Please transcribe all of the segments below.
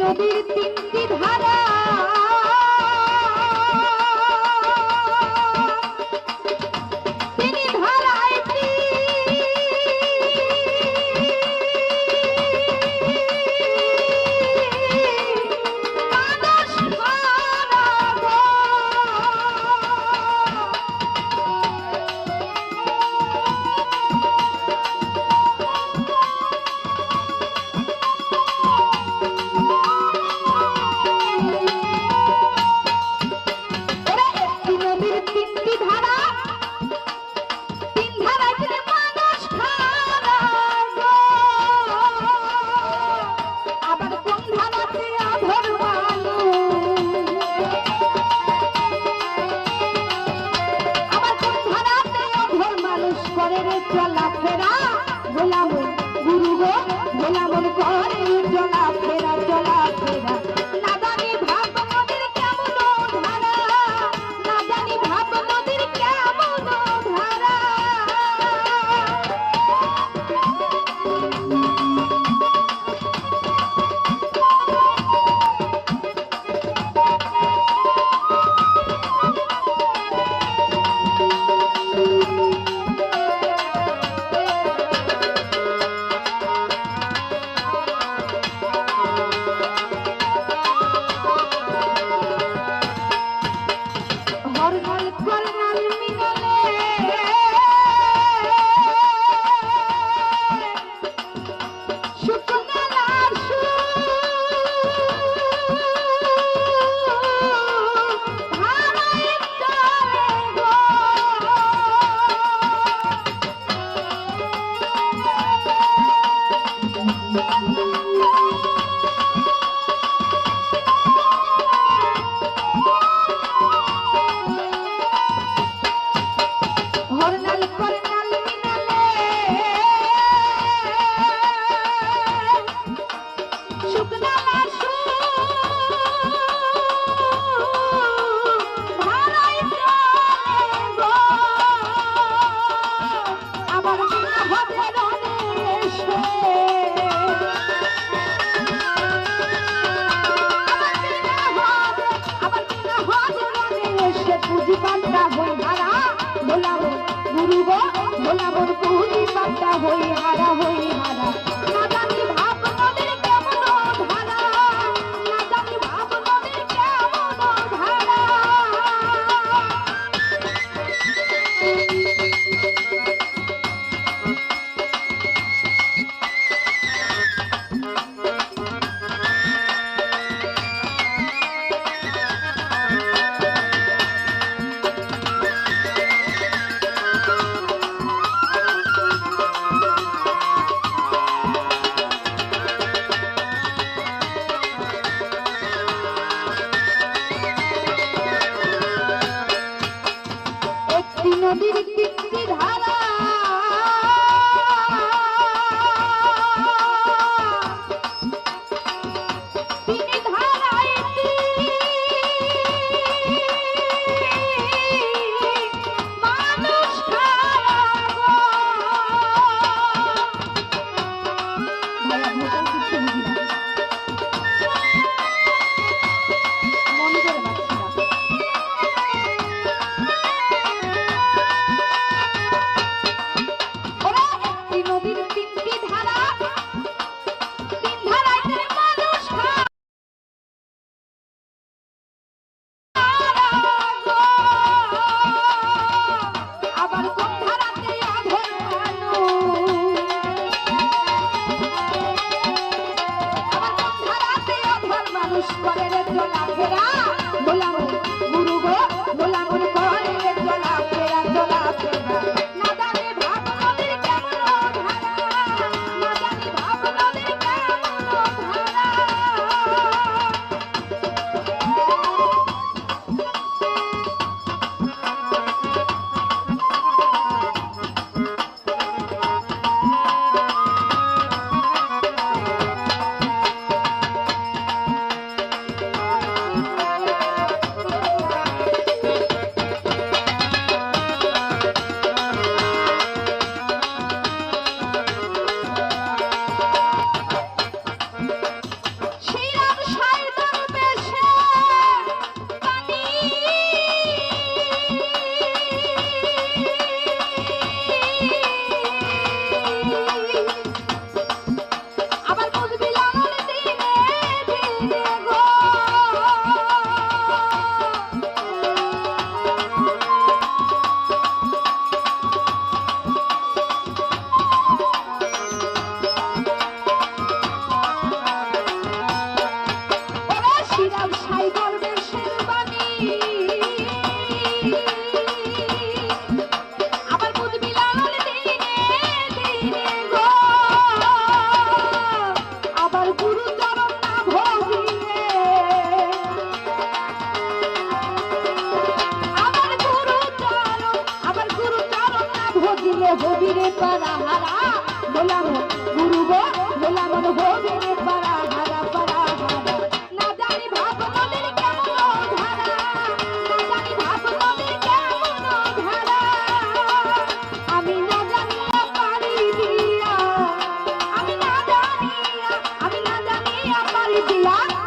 নদীর তিনটি ধারা চলাফেরা গোলামন গুরু গো গোলামন করে চলাফেরা চলাফেরা না জানি ভাব নদীর কেমন ধারা না জানি ভাব নদীর কেমন ধারা গুরু গো গোলামন পুরি পাতা হই হারা না জানি ভাব নদীর কেমন ধারা না জানি ভাব নদীর কেমন ধারা নদীর তিনটি ধারা তিনটি ধারায় মানুষ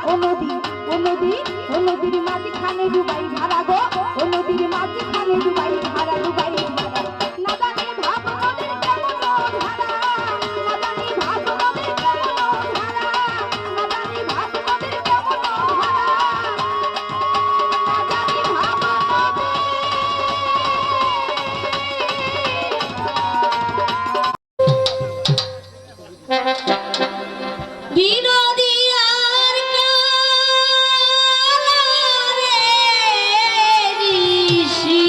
ও নদী ও নদী ও নদীর মাঝখানে ডুবাই ধারা গো ও নদীর মাঝখানে ডুবাই ধারা ডুবাই ধারা না জানি ভাব নদীর কেমন ধারা না জানি ভাব নদীর কেমন ধারা না জানি ভাব নদীর কেমন ধারা না জানি ভাব বিনোদিয়ার কালে ঋষি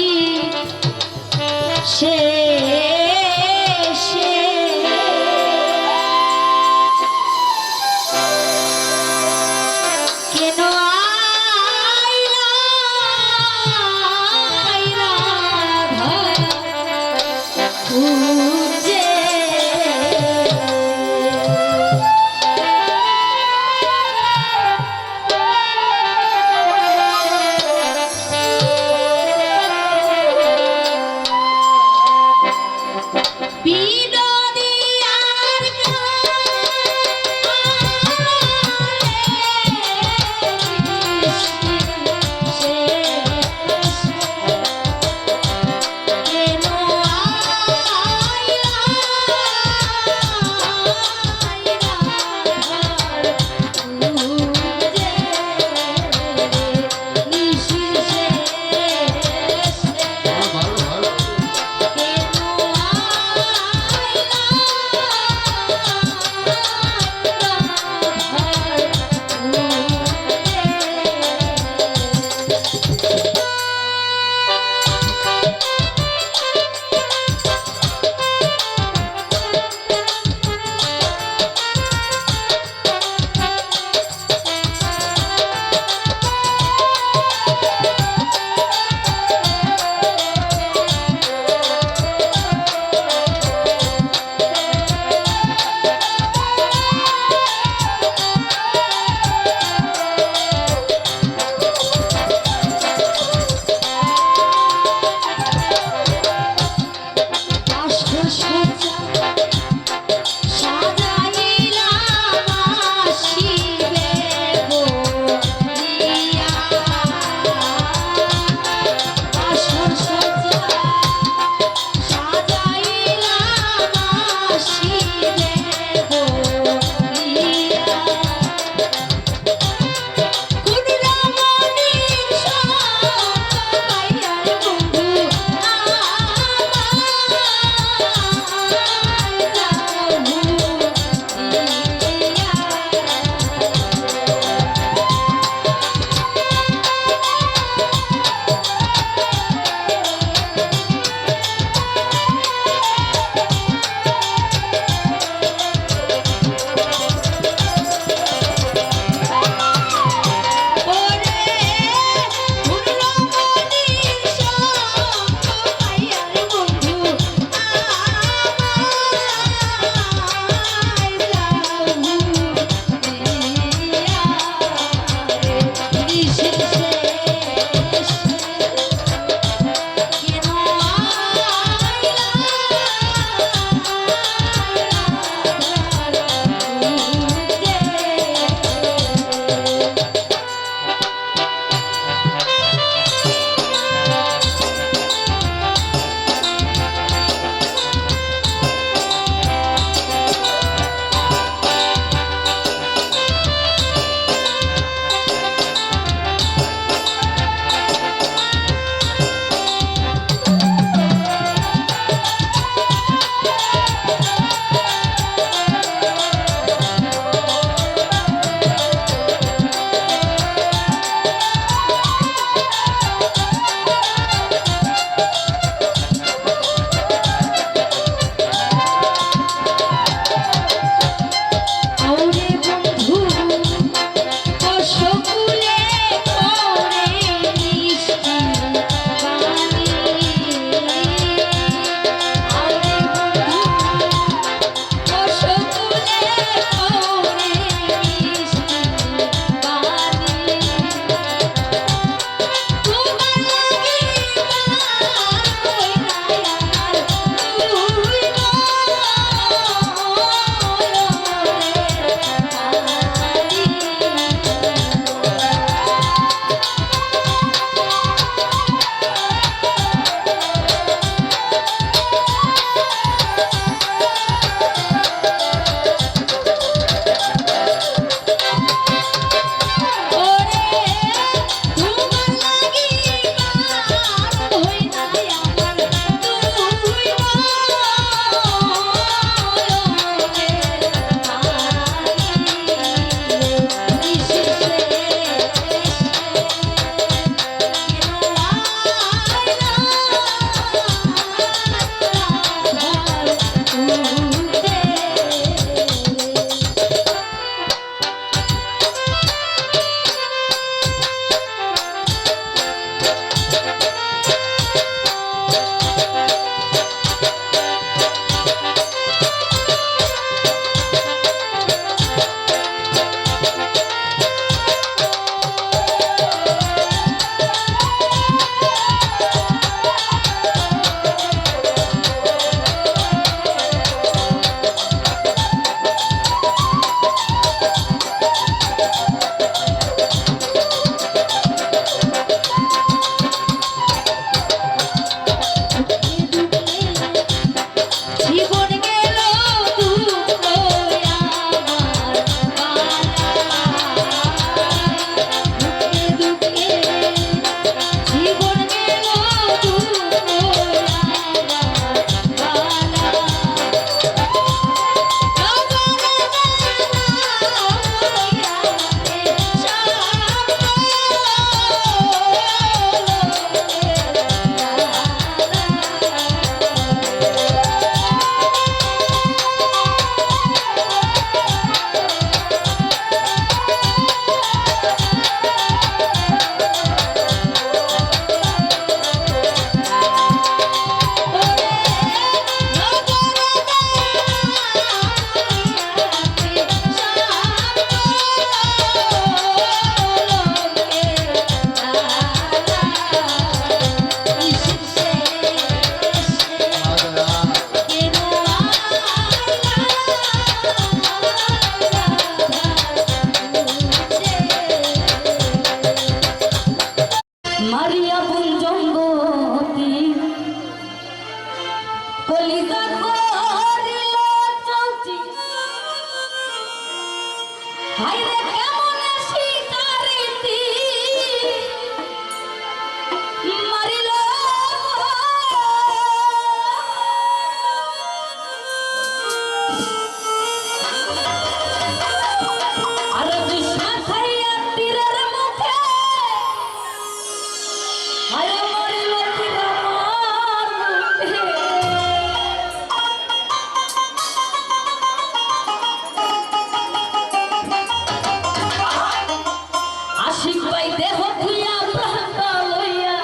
আশিক ভাই দেহ থুইয়া প্রাণটা লইয়া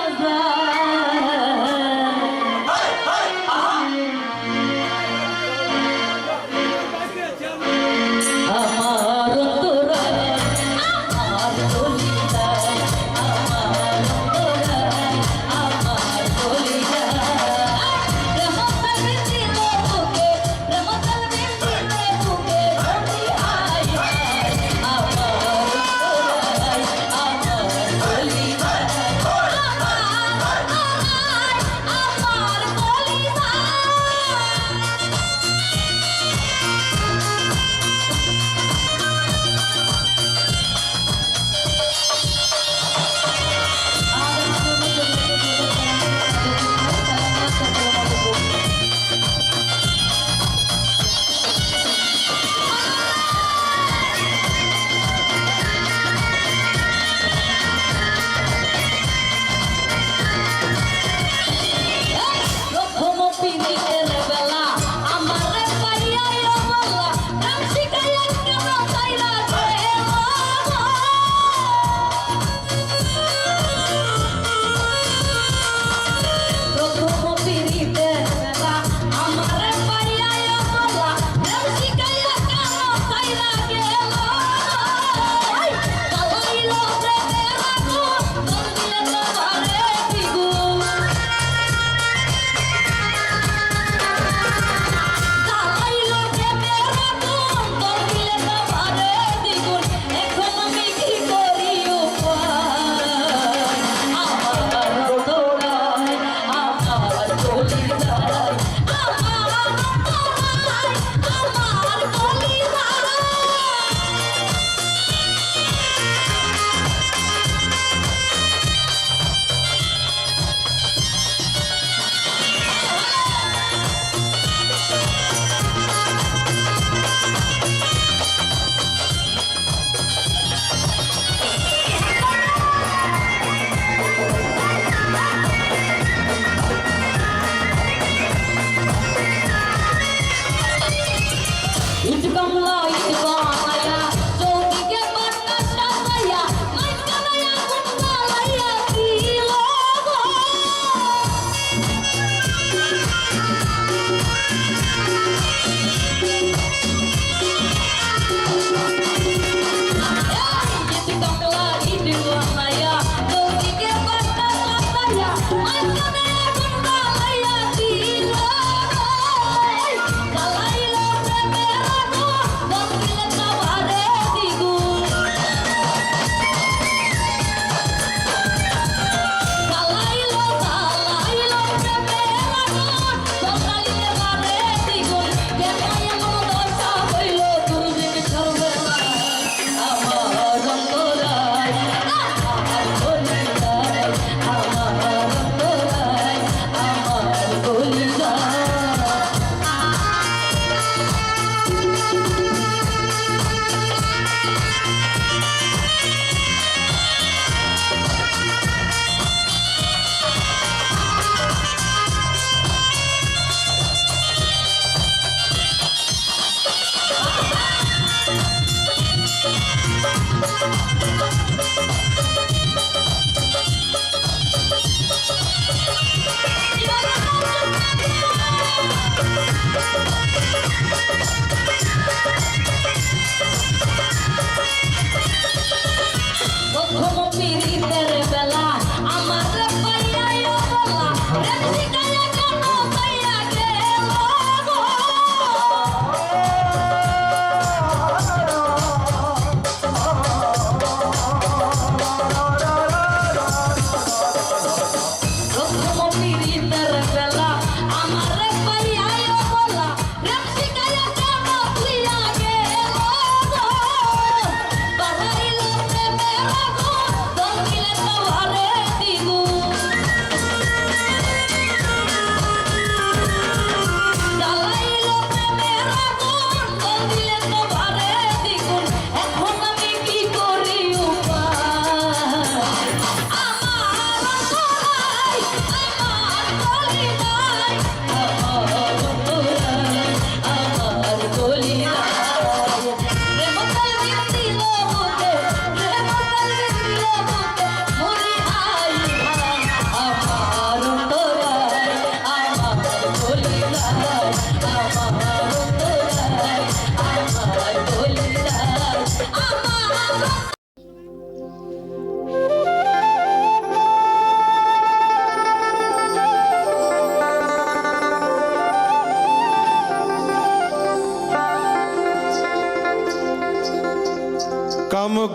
আমার অন্তরায় আমার কলিজায় আমার অন্তরায় আমার কলিজায় প্রেম তালবে দিলে বুকে প্রেম তালবে দিলে বুকে বলি হাই হাই আমার অন্তরায় আমার কলিজায় আমার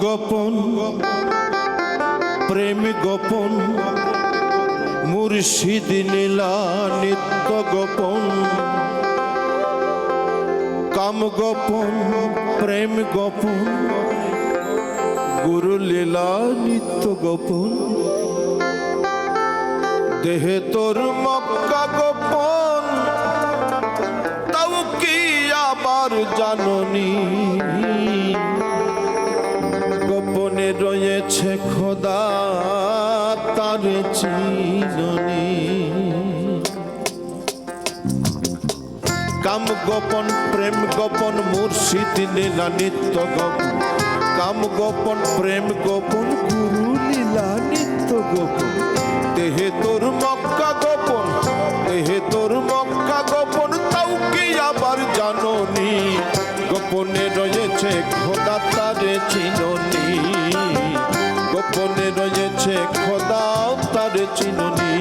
গোপন প্রেম গোপন মুর্শিদ লীলা নিত্য গোপন কাম গোপন প্রেম গোপন গুরু লীলা নিত্য গোপন দেহে তোর মক্কা গোপন তাও কি আবার জাননি গোপনে রয়েছে খোদা তার চিননি কাম গোপন প্রেম গোপন মুর্শিদ লীলা নিত্য গোপন কাম গোপন প্রেম গোপন গুরু লীলা নিত্য গোপন দেহে তোর মক্কা গোপন দেহে তোর মক্কা গোপন তাও কি আবার জাননি গোপনে রয়েছে খোদা তারে চিননি গোপনে রয়েছে খোদা তারে চিননি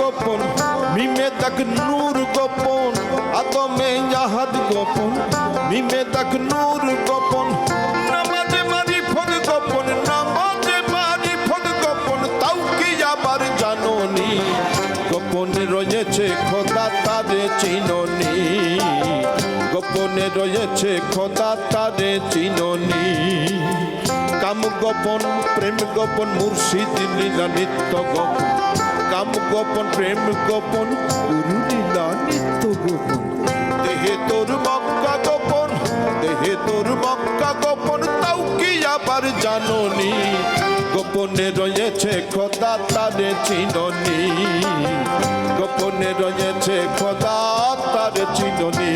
গোপন মিমে তক নূর গোপন আতমে ইয়াহাদ গোপন মিমে তক নূর গোপন নামাজে মারিফত গোপন নামাজে মারিফত গোপন তাও কি আবার জাননি গোপনে রয়েছে খোদা তারে চিননি গোপনে রয়েছে খোদা তারে চিননি কাম গোপন প্রেম গোপন মুর্শিদ লীলা নিত্য গোপন কাম গোপন প্রেম গোপন গুরু লীলা নিত্য গোপন দেহে তোর মক্কা গোপন দেহে তোর মক্কা গোপন তাও কি আবার জাননি গোপনে রয়েছে খোদা তারে চিননি গোপনে রয়েছে খোদা তারে চিননি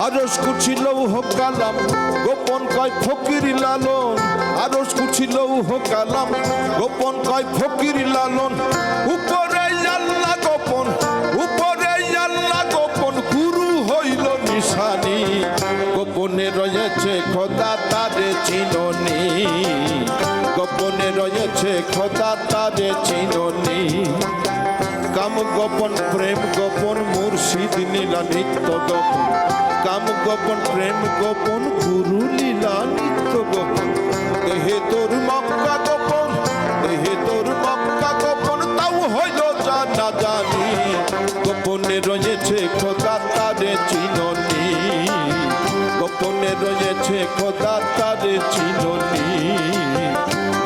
আরশ কুছি লৌহ কালাম গোপন কয় ফকির লালন আরশ কুছি লৌহ কালাম গোপন কয় ফকির লালন উপরে আল্লাহ গোপন উপরে আল্লাহ গোপন গুরু হইল নিশানি গোপনে রয়েছে খোদা তারে চিননি গোপনে রয়েছে খোদা তারে চিননি কাম গোপন প্রেম গোপন মুর্শিদ লীলা নিত্য গোপন কাম গোপন প্রেম গোপন গুরু লীলা নিত্য গোপন দেহে তোর মক্কা গোপন দেহে তোর মক্কা গোপন তাও হইল জানা জানি গোপনে রয়েছে খোদা তারে চিননি গোপনে রয়েছে খোদা তারে চিননি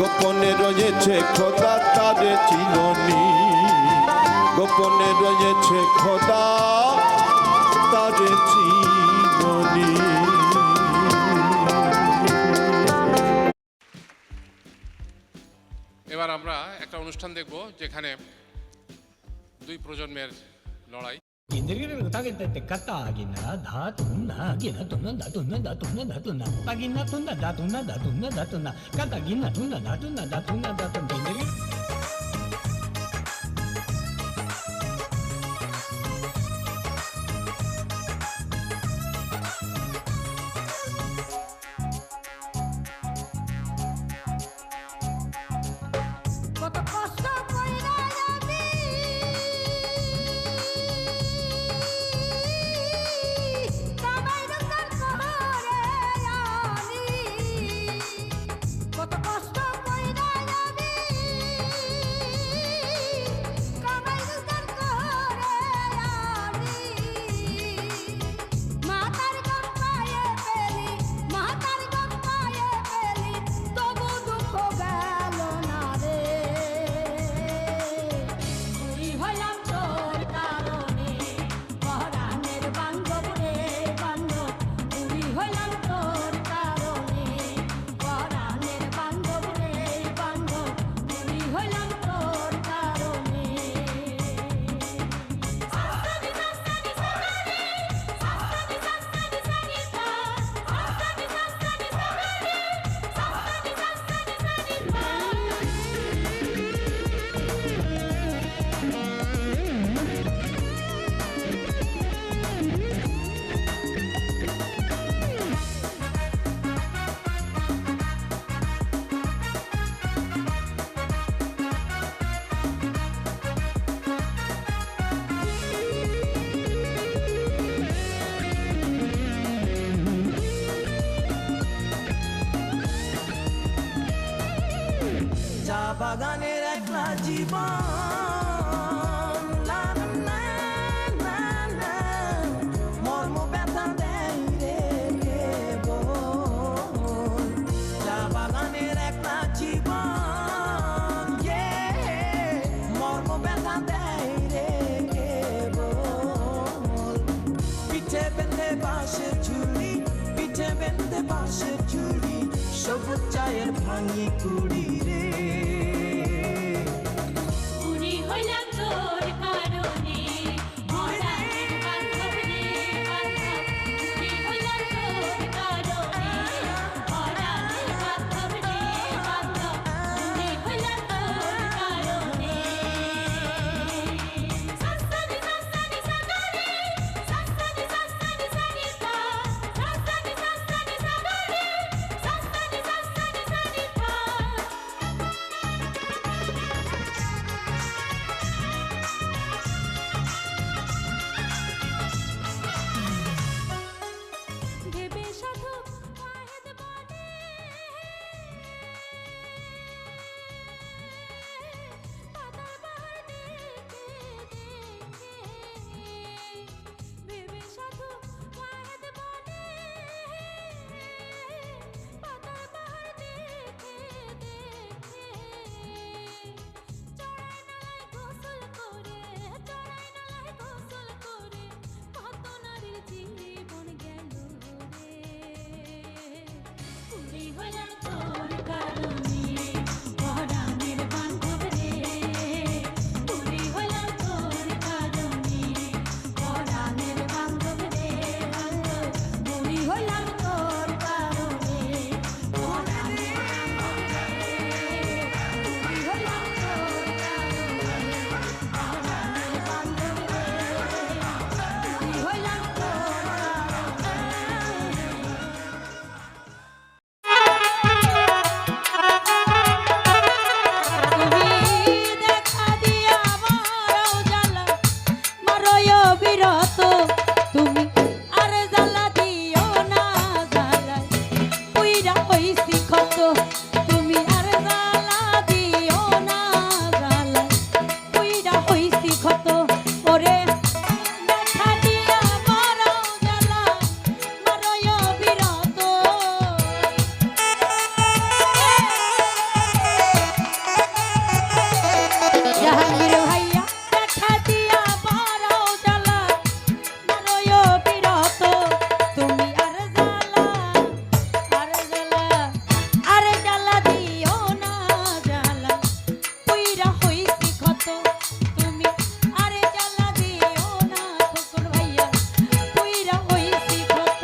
গোপনে রয়েছে খোদা তারে চিননি গোপনে রয়েছে খোদা তারে চিননি এবার আমরা একটা অনুষ্ঠান দেখব যেখানে দুই প্রজন্মের লড়াই কত কষ্ট কইরা আমি কামাই রঙের শহরে আনি কত কষ্ট কইরা আমি বাগানের একলা জীবন লা লা লা লা, মর্ম ব্যথা দেয় রে কেবল। চা বাগানের একলা জীবন, মর্ম ব্যথা দেয় রে কেবল। পিঠে বেঁধে বাঁশের ঝুলি, পিঠে বেঁধে বাঁশের ঝুলি, সবুজ চায়ের ভাঙি কুড়ি রে। পুরি হইলাম তোর কারণে মরার বান্ধব রে বান্ধব, পুরি হইলাম তোর কারণে মরার বান্ধব রে বান্ধব, পুরি হইলাম তোর কারণে। সাসানি সাসানি সাগারে, সাসানি সাসানি সানিপা, সাসানি সাসানি সাগারে, সাসানি সাসানি সানিপা। ভেবে সাধু ওয়াহেদ বলে, পাতার বাহার দেখে দেখে, ভেবে সাধু ওয়াহেদ বলে, পাতার বাহার দেখে দেখে, চড়াই নালায় গোসল করে, চড়াই নালায় গোসল করে, কত নারীর জীবন গেল রে। পুরি হইলাম তোর কারণে পরাণের বান্ধব রে, পুরি হইলাম তোর কারণে পরাণের বান্ধব রে বান্ধব, পুরি হইলাম তোর কারণে পরাণের বান্ধব রে, পুরি হইলাম তোর কারণে পরাণের বান্ধব রে, পুরি হইলাম তোর তুমি দেখা দিয়া আমারও জ্বালা মারয় বিরত, তুমি আর জ্বালা দিও না জ্বালায় পুইরা হইছি ক্ষত, তুমি আর জ্বালা দিও না জ্বালায় পুইরা হইছি ক্ষত। ওরে দেখা দিয়া আমারও জ্বালা মারয় বিরত, জাহাঙ্গীর ভাইয়া দেখা দিয়া বারাও জ্বালা মারয় বিরত, তুমি আর জ্বালা আর জ্বালা দিও না জ্বালা পুইরা হইছি ক্ষত, তুমি আর জ্বালা দিও না খোকন ভাইয়া পুইরা হইছি ক্ষত।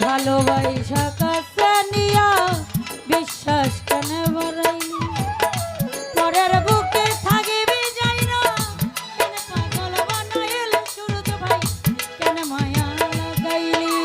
ভালোবাসা কাছে নিয়া বিশ্বাস কেন বাড়াইলি, পরের বুকে থাকিবি যাই না, কেন পাগল বানাইলি সুরত ভাই, কেন মায়া লাগাইলি।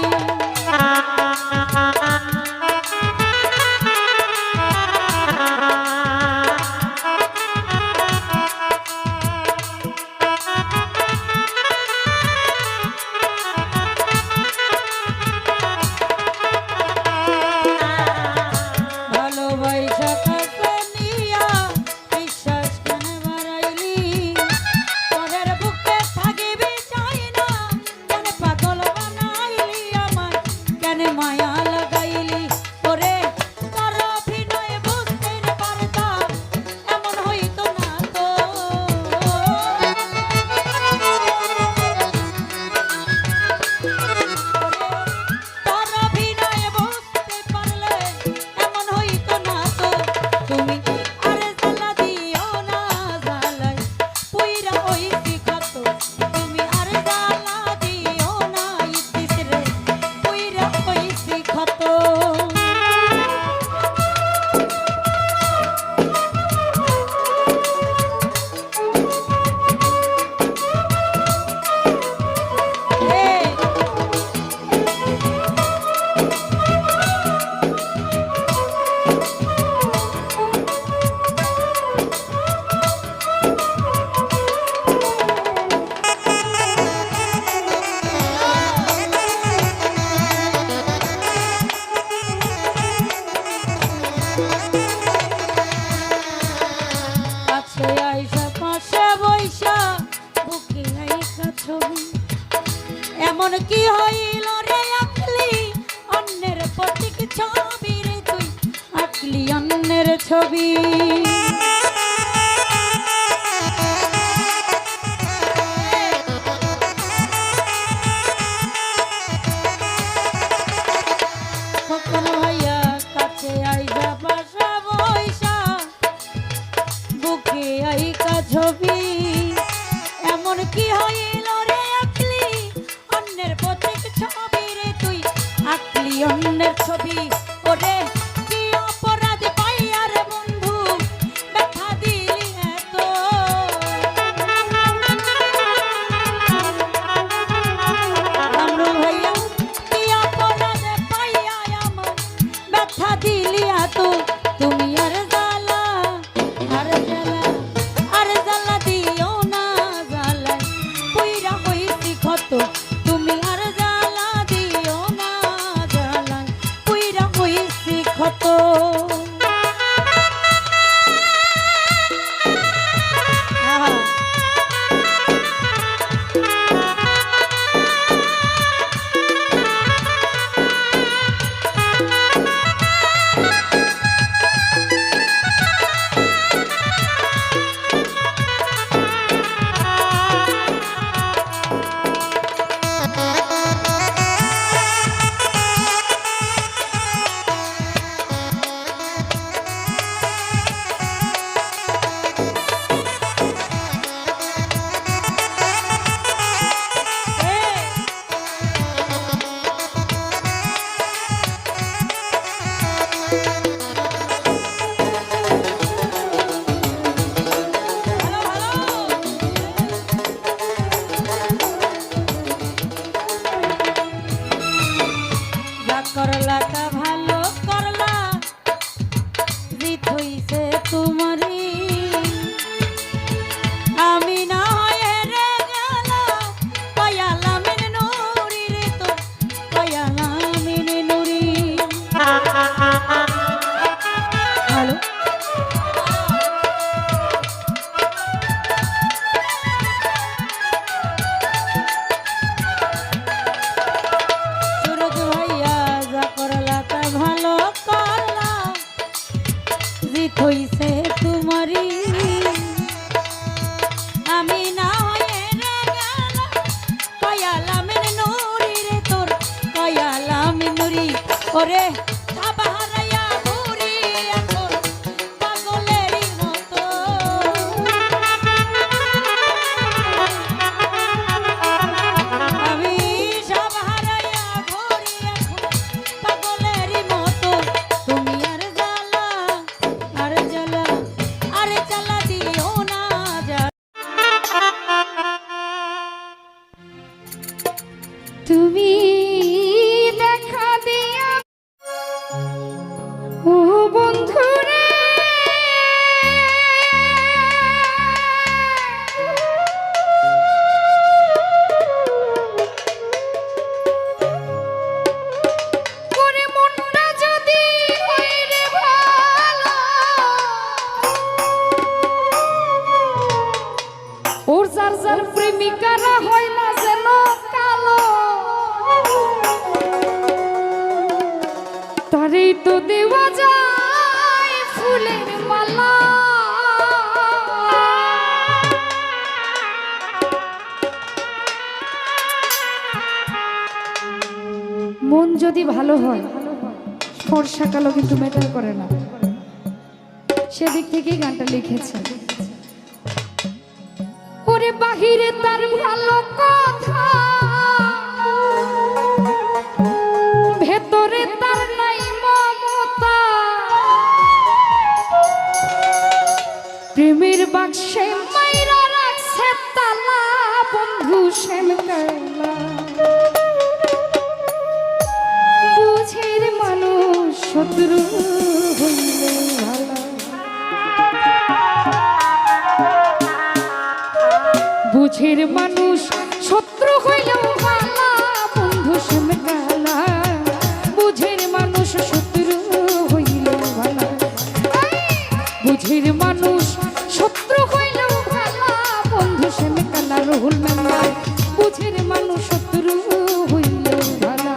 ছবি খোকন ভাইয়া কাছে আইসা বাসা বইসা বুকে আইকা ছবি এমন কি হইল রে আকলি অন্যের প্রতীক ছবি রে তুই আকলি অন্যের ছবি ওরে কি অপরাধ পাইয়া রে বন্ধু ব্যথা দিলি এত কামরু ভাইয়া কি অপরাধ পাইয়া আমার ব্যথা দিলি এত তুমি আর জ্বালা আর জ্বালা আর জ্বালা দিও না জ্বালা কইরা হইছি ক্ষত তুমি আর জ্বালা দিও না জ্বালা কইরা হইছি ক্ষত করলা তা ভালো করলা জিত হইছে তোমারই আমি না হয়ে রে গেলাম কয়ালামিন নুরি রে তো কয়ালামিন নুরি হ্যালো সুরজ ভাইয়া যা করলা তা ভালো করলা জিত হইছে তোমারই আমি না হয়ে রে গেলাম কয়ালামিন নুরি রে তোর কয়ালামিন নুরি ওরে হারাইয়া ঘুরি এখন পাগলেরই মতো আমি সব হারাইয়া ঘুরি এখন পাগলেরই মতো তুমি আর জ্বালা আর জ্বালা আর জ্বালা দিও না তুমি দেখা দিয়া ও বন্ধুরে করে মনটা যদি হইরে ভালো ওর যার যার প্রেমিকারা হয় না যেন কালো তারেই তো দেওয়া যায় ফুলের মালা মন যদি ভালো হয় ফর্সা কালো কিন্তু ম্যাটার করে না সেদিক থেকেই গানটা লিখেছে ওরে বাহিরে তার ভালো কথা ভেতরে তার নাই মমতা প্রেমের বাক্সে মাইরা রাখছে তালা বন্ধু শ্যাম কালা বুঝের মানুষ শত্রু হইলে ভালো বুঝের মানুষ শত্রু হইলেও ভালো বন্ধু শ্যাম কালা বুঝের মানুষ শত্রু হইলেও ভালো বুঝের মানুষ শত্রু হইলেও ভালো বন্ধু শ্যাম কালা রহুল মেম্বার বুঝের মানুষ শত্রু হইলেও ভালো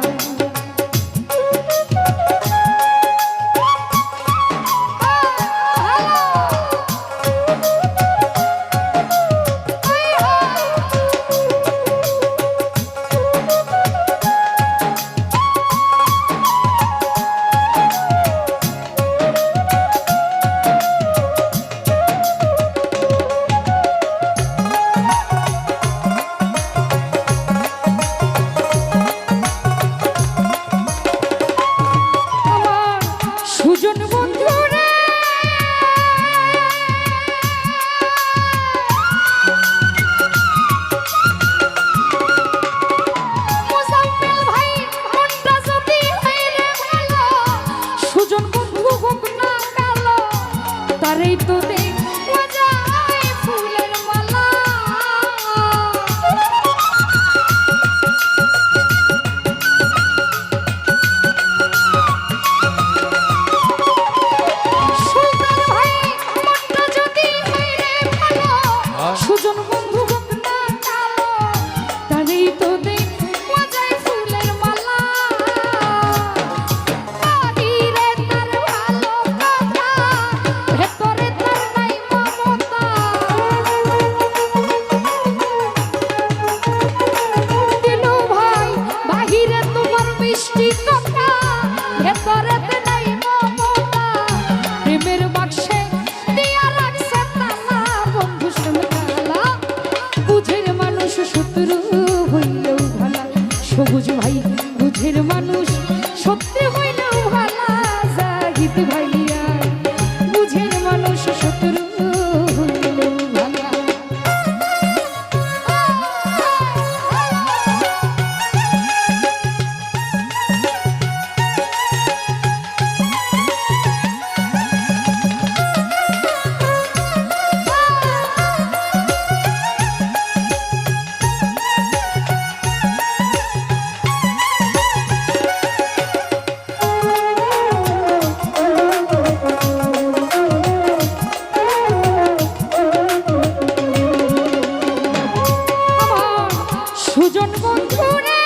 মিষ্টি কথা ভেতরেতে নাই মমতা প্রেমের বাক্সে দিয়া রাখছে তালা বন্ধু শ্যামকালা বুঝের মানুষ শত্রু হইলেও ভালা সবুজ ভাই বুঝের মানুষ সত্যি হইলেও ভালা জাহিদ ভাইয়া বুঝের মানুষ শত্রু হইলেও ভালা সুজন বন্ধু রে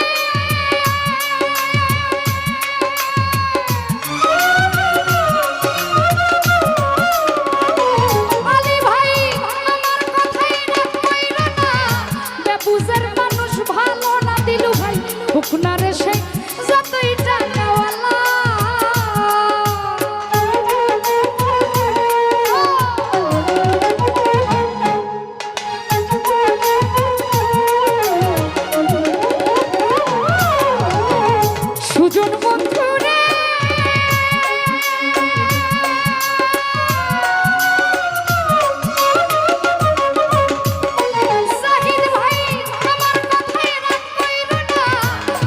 আলী ভাই আমার কথাই না কইরা না বেবুজের মানুষ ভালো না দিলু ভাই হুকনা রে সে যতই টাকাওয়ালা সুজন বন্ধু রে জাহিদ ভাই আমার কথাই রাগ কইরো না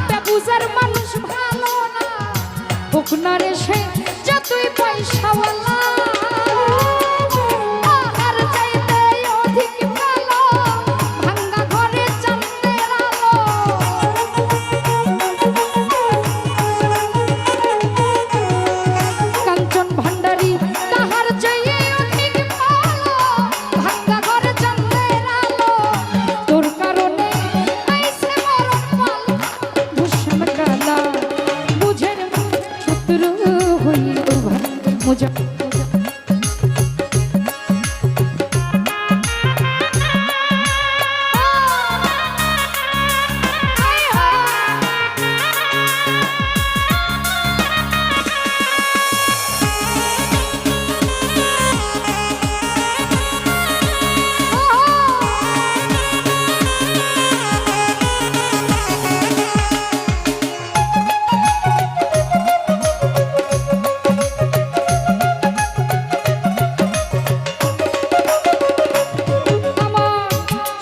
বেবুজার মানুষ ভালো না হুকনা রে সে যতই পয়সাওয়ালা আর চাইতে অধিক ভালো ভাঙ্গা ঘরে চাঁদের আলো কাঞ্চন ভান্ডারী তাহার জয়ে অধিক ভালো ভাঙ্গা ঘরে চাঁদের আলো তোর কারণে আইছে মরণ পাল ভূষণ কালা বুঝের শত্রু হইল মুজা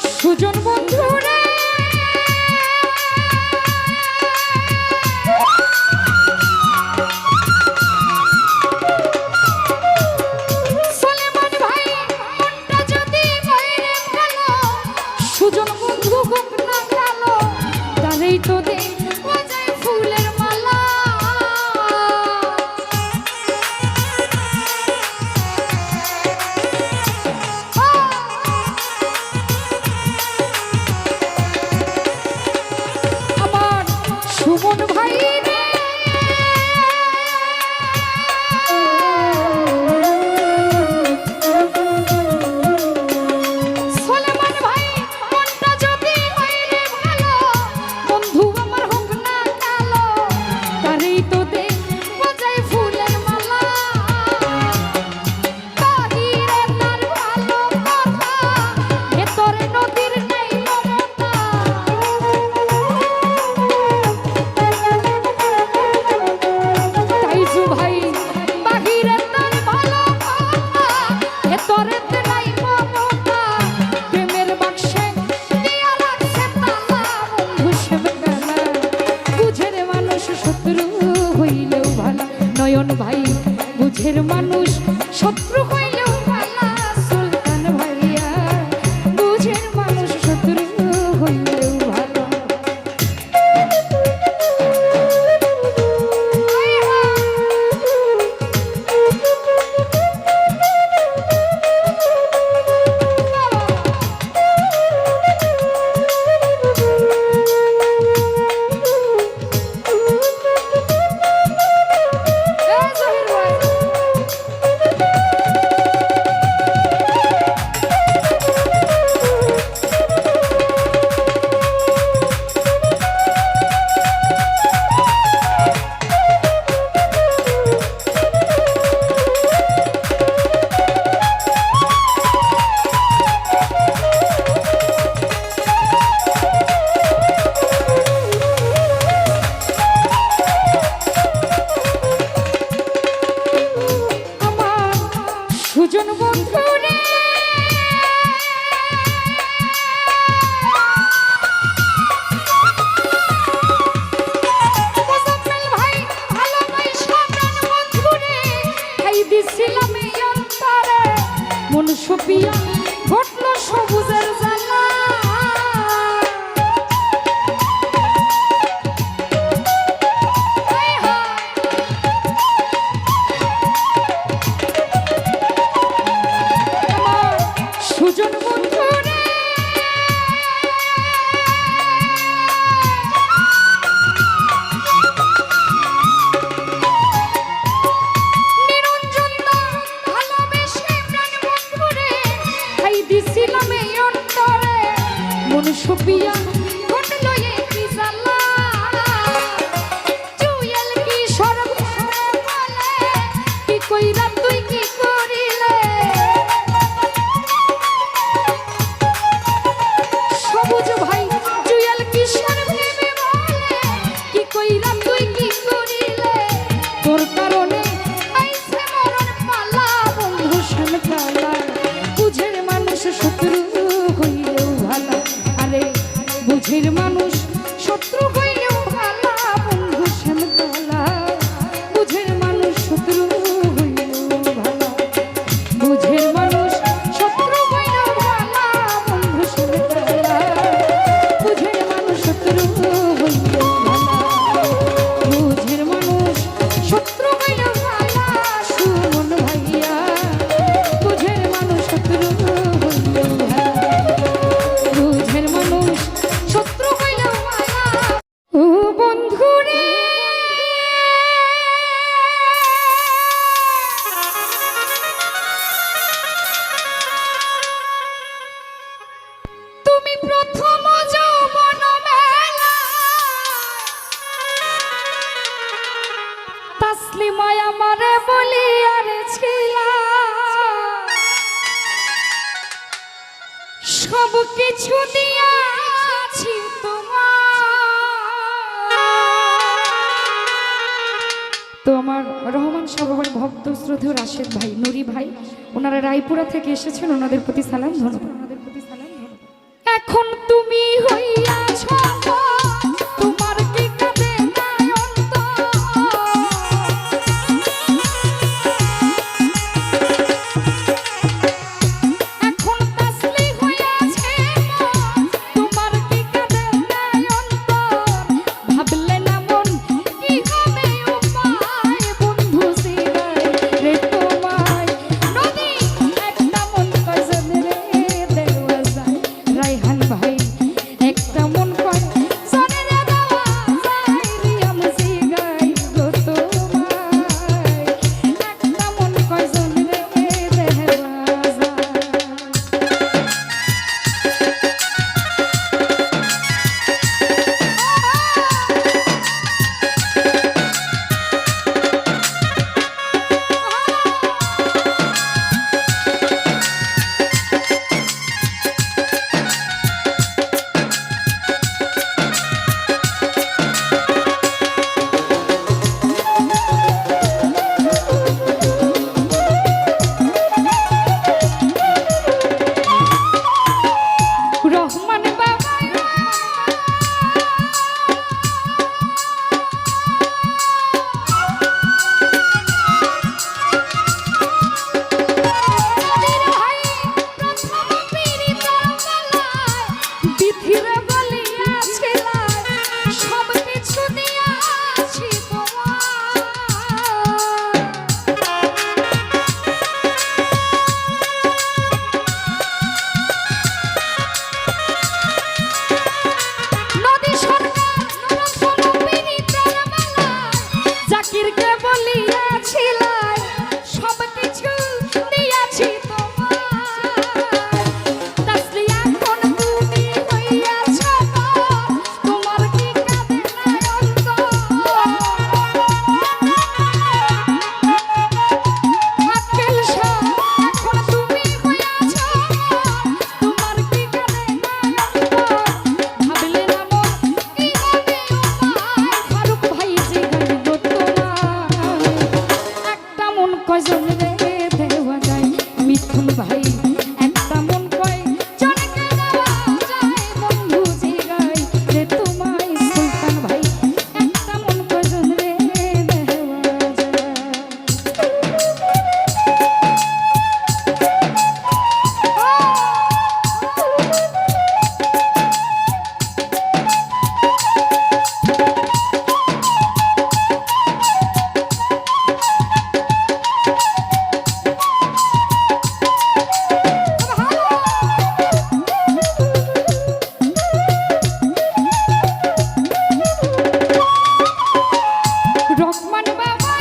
সুজন বন্ধু রে সলেমান ভাই মনটা যদি বাইরে গেল সুজন বন্ধু হোক না কালো তারেই তো দে বাজায় ফুলের মালা আমার সুমন ভাই রে সলেমান ভাই মনটা যদি বাইরে ভালো বন্ধু আমার হোক না কালো তারেই তো দে বাজায় ফুলের মালা বাহিরে তার ভালো কথা ভেতরে নদীর নেই মমতা তাইজু ভাই বাহিরে তার ভালো কথা ভেতরে নাই মমতা প্রেমের বাক্সে দিয়া রাখছে তালা বন্ধু শ্যামকালা বুঝের মানুষ শত্রু হইলেও ভালা নয়ন ভাই বুঝের মানুষ শত্রু হইলেও ভালা সুলতান ভাইয়া বুঝের মানুষ শত্রু হইলেও ভালা জহির ভাই মন সুপিয়া ঘটল সবুজের জ্বালা আমার সুজন বন্ধু রে নিরঞ্জন দা ভালোবেসে প্রাণ বন্ধু রে খাই দিছিলাম এই অন্তরে মন সুপিয়া ঘটল এই জ্বালা জুয়েল কি সরব বলে কি কইরা তুই কি করিলে সবুজ ভাই জুয়েল কিশোর ভেবে বলে কি কইরা তুই কি করিলে তোর কারণে আইছে মরণ পালা বন্ধু শানকালা বুঝের মানুষ শত্রু হইলেও ভালা আরে বুঝের মানুষ শত্রু হইলেও ভালা বন্ধু শানকালা বুঝের মানুষ শত্রু হইলেও ভালা বুঝের মানুষ শত্রু হইলেও ভালা বন্ধু শানকালা বুঝের মানুষ শত্রু হইলেও ভালা বুঝের মানুষ শত্রু হইলেও ভালা সুমন ভাইয়া বুঝের মানুষ শত্রু হইলেও ভালা বুঝের মানুষ শত্রু হইলেও ভালা ও বন্ধু রে তুমি প্রথম যৌবন মেলা তাসলিমায় আমারে বলি আরে ছিলা সব কিছু দিয়াছি তোমার রহমান সাগরের ভক্ত শ্রদ্ধেয় রাশেদ ভাই নুরি ভাই ওনারা রায়পুরা থেকে এসেছেন ওনাদের প্রতি সালাম ধন্যবাদ এখন তুমি হইয়াছ তোমার কি কাঁদে নাই অন্তর এখন তাসলি হইয়াছে মন, তোমার কি কাঁদে নাই অন্তর ভাবলে না মন কি হবে উপায় বন্ধু সিগায় রে তোমায় নদী একটা মন কজন রে রহমান বাবা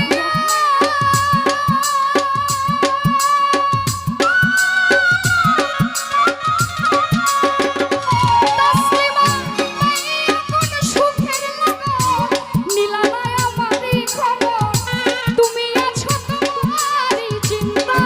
তাসলিমা মাইয়া কোন সুখের লাগন নীলালা আমারই খবর তুমি আছো তোমারই চিন্তা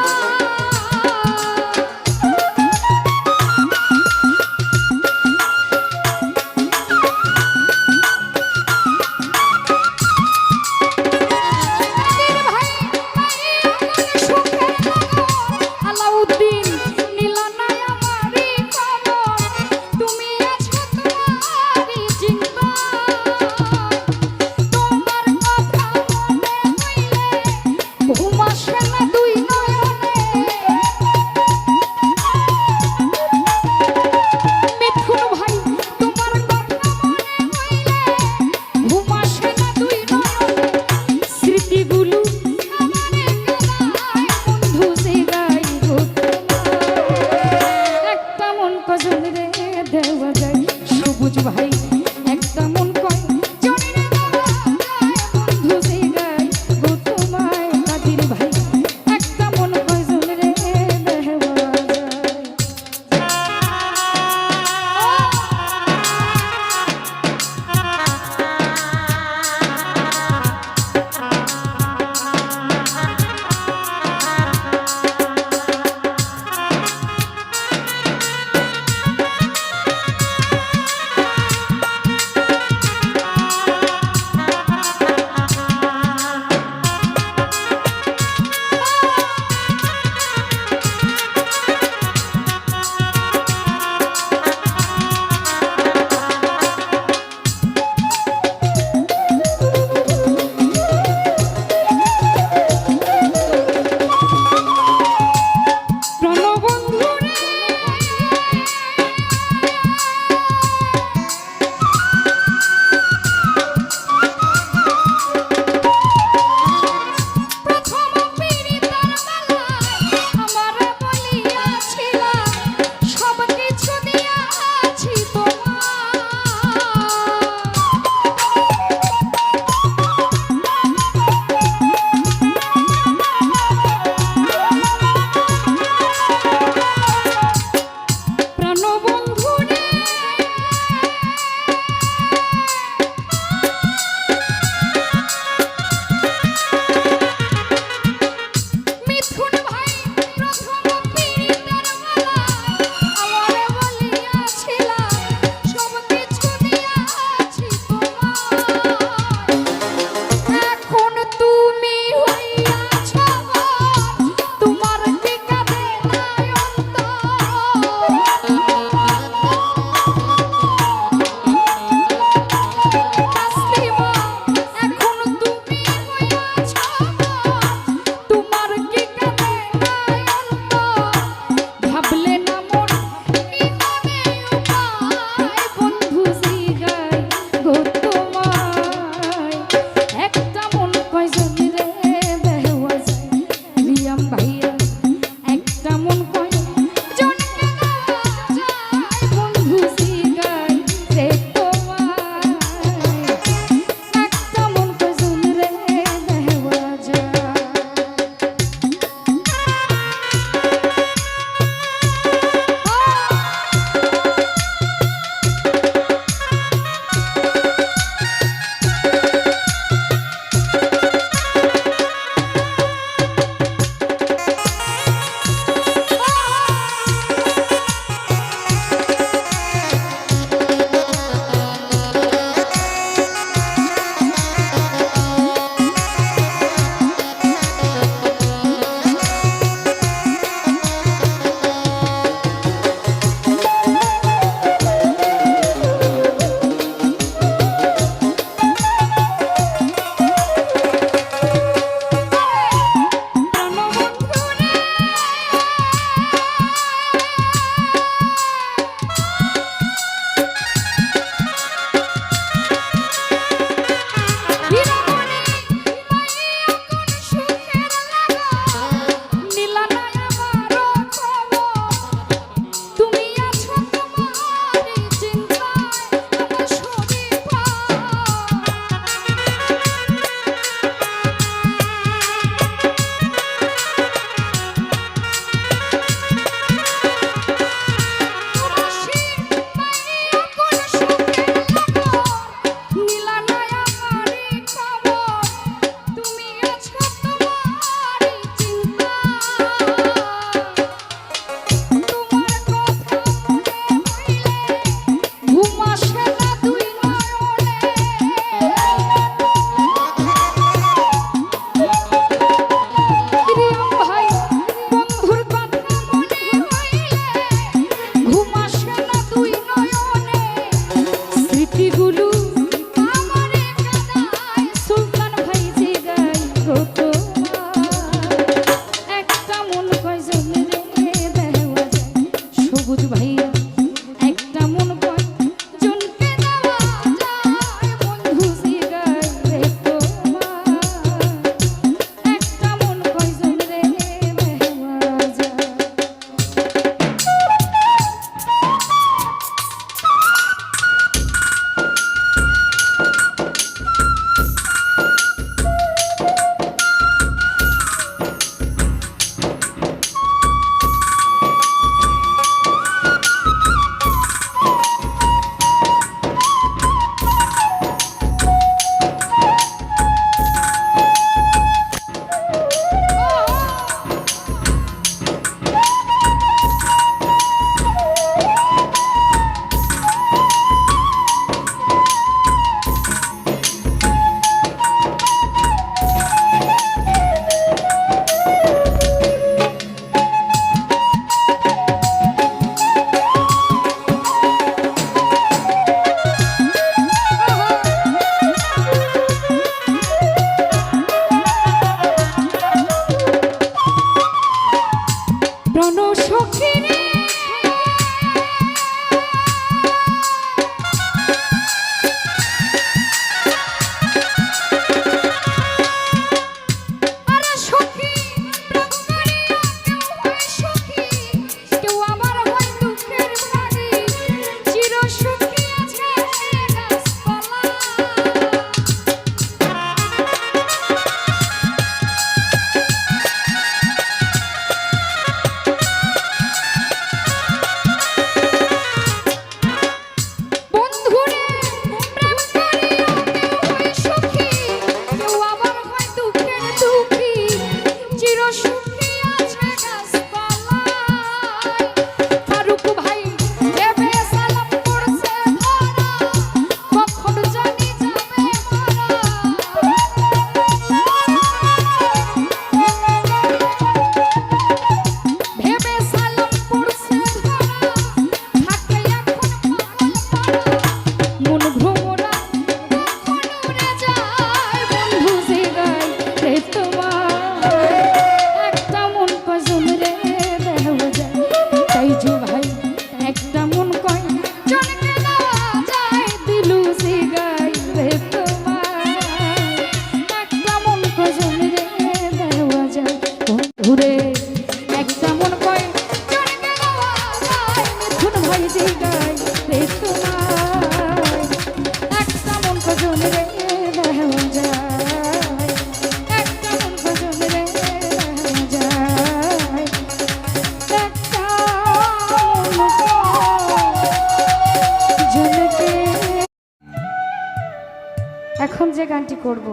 করব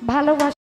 ভালোবাসা